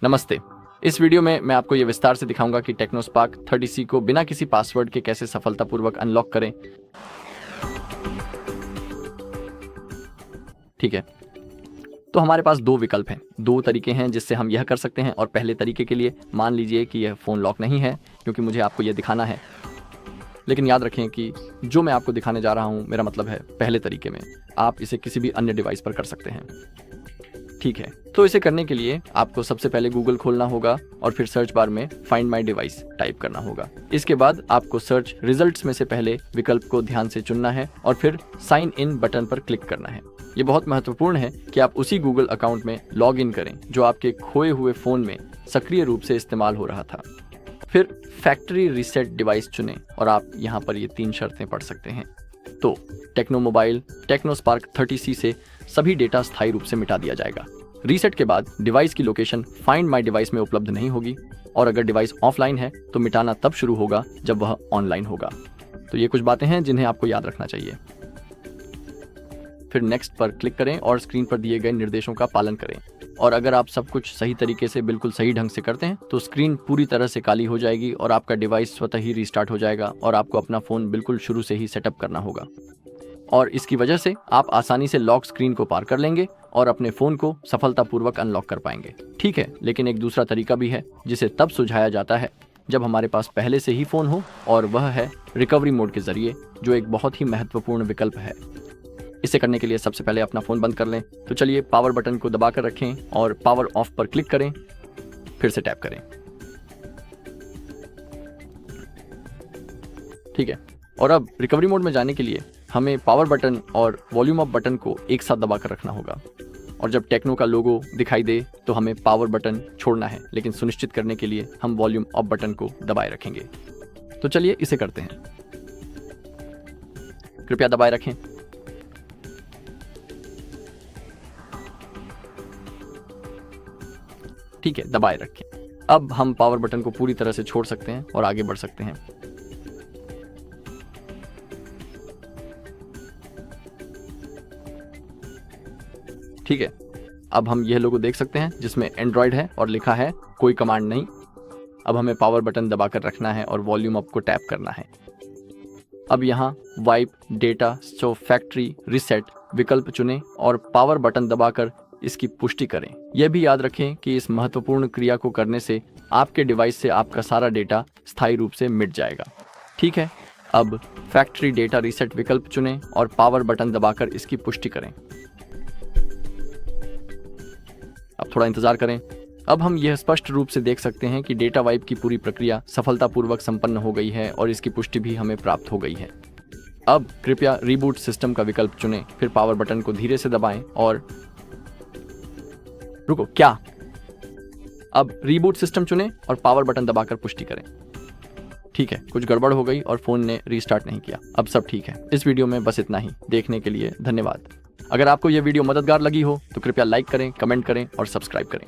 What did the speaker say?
नमस्ते। इस वीडियो में मैं आपको ये विस्तार से दिखाऊंगा कि टेक्नोस्पार्क 30C को बिना किसी पासवर्ड के कैसे सफलतापूर्वक अनलॉक करें। ठीक है, तो हमारे पास दो विकल्प हैं, दो तरीके हैं जिससे हम यह कर सकते हैं। और पहले तरीके के लिए मान लीजिए कि यह फ़ोन लॉक नहीं है, क्योंकि मुझे आपको यह दिखाना है। लेकिन याद रखें कि जो मैं आपको दिखाने जा रहा हूँ, मेरा मतलब है पहले तरीके में। आप इसे किसी भी अन्य डिवाइस पर कर सकते हैं। ठीक है, तो इसे करने के लिए आपको सबसे पहले गूगल खोलना होगा और फिर सर्च बार में फाइंड माई डिवाइस टाइप करना होगा। इसके बाद आपको सर्च रिजल्ट्स में से पहले विकल्प को ध्यान से चुनना है और फिर साइन इन बटन पर क्लिक करना है। ये बहुत महत्वपूर्ण है कि आप उसी गूगल अकाउंट में लॉग इन करें जो आपके खोए हुए फ़ोन में सक्रिय रूप से इस्तेमाल हो रहा था। फिर फैक्ट्री रीसेट डिवाइस चुनें और आप यहाँ पर ये 3 शर्तें पढ़ सकते हैं। तो टेक्नो मोबाइल टेक्नोस्पार्क 30C से सभी डेटा स्थायी रूप से मिटा दिया जाएगा। रीसेट के बाद डिवाइस की लोकेशन फाइंड माई डिवाइस में उपलब्ध नहीं होगी और अगर डिवाइस ऑफलाइन है तो मिटाना तब शुरू होगा जब वह ऑनलाइन होगा। तो ये कुछ बातें हैं जिन्हें आपको याद रखना चाहिए। फिर नेक्स्ट पर क्लिक करें और स्क्रीन पर दिए गए निर्देशों का पालन करें। और अगर आप सब कुछ सही तरीके से बिल्कुल सही ढंग से करते हैं तो स्क्रीन पूरी तरह से काली हो जाएगी और आपका डिवाइस स्वतः ही रीस्टार्ट हो जाएगा और आपको अपना फ़ोन बिल्कुल शुरू से ही सेटअप करना होगा। और इसकी वजह से आप आसानी से लॉक स्क्रीन को पार कर लेंगे और अपने फ़ोन को सफलतापूर्वक अनलॉक कर पाएंगे। ठीक है, लेकिन एक दूसरा तरीका भी है जिसे तब सुझाया जाता है जब हमारे पास पहले से ही फ़ोन हो, और वह है रिकवरी मोड के ज़रिए, जो एक बहुत ही महत्वपूर्ण विकल्प है। इसे करने के लिए सबसे पहले अपना फ़ोन बंद कर लें। तो चलिए पावर बटन को दबा कर रखें और पावर ऑफ पर क्लिक करें, फिर से टैप करें। ठीक है, और अब रिकवरी मोड में जाने के लिए हमें पावर बटन और वॉल्यूम अप बटन को एक साथ दबा कर रखना होगा। और जब टेक्नो का लोगो दिखाई दे तो हमें पावर बटन छोड़ना है, लेकिन सुनिश्चित करने के लिए हम वॉल्यूम अप बटन को दबाए रखेंगे। तो चलिए इसे करते हैं। कृपया दबाए रखें। ठीक है, दबाए रखें। अब हम पावर बटन को पूरी तरह से छोड़ सकते हैं और आगे बढ़ सकते हैं। ठीक है, अब हम यह लोगो देख सकते हैं जिसमें एंड्रॉयड है और लिखा है कोई कमांड नहीं। अब हमें पावर बटन दबाकर रखना है और वॉल्यूम अप को टैप करना है। अब यहाँ वाइप डेटा स्टो फैक्ट्री रीसेट विकल्प चुनें और पावर बटन दबाकर इसकी पुष्टि करें। यह भी याद रखें कि इस महत्वपूर्ण क्रिया को करने से आपके डिवाइस से आपका सारा डेटा स्थायी रूप से मिट जाएगा। ठीक है, अब फैक्ट्री डेटा रीसेट विकल्प चुनें और पावर बटन दबाकर इसकी पुष्टि करें। अब थोड़ा इंतजार करें। अब हम यह स्पष्ट रूप से देख सकते हैं कि डेटा वाइप की पूरी प्रक्रिया सफलतापूर्वक संपन्न हो गई है और इसकी पुष्टि भी हमें प्राप्त हो गई है। अब कृपया रीबूट सिस्टम का विकल्प चुनें, फिर पावर बटन को धीरे से दबाएं और रुको, क्या? अब रीबूट सिस्टम चुनें और पावर बटन दबाकर पुष्टि करें। ठीक है, कुछ गड़बड़ हो गई और फ़ोन ने रीस्टार्ट नहीं किया। अब सब ठीक है। इस वीडियो में बस इतना ही। देखने के लिए धन्यवाद। अगर आपको यह वीडियो मददगार लगी हो तो कृपया लाइक करें, कमेंट करें और सब्सक्राइब करें।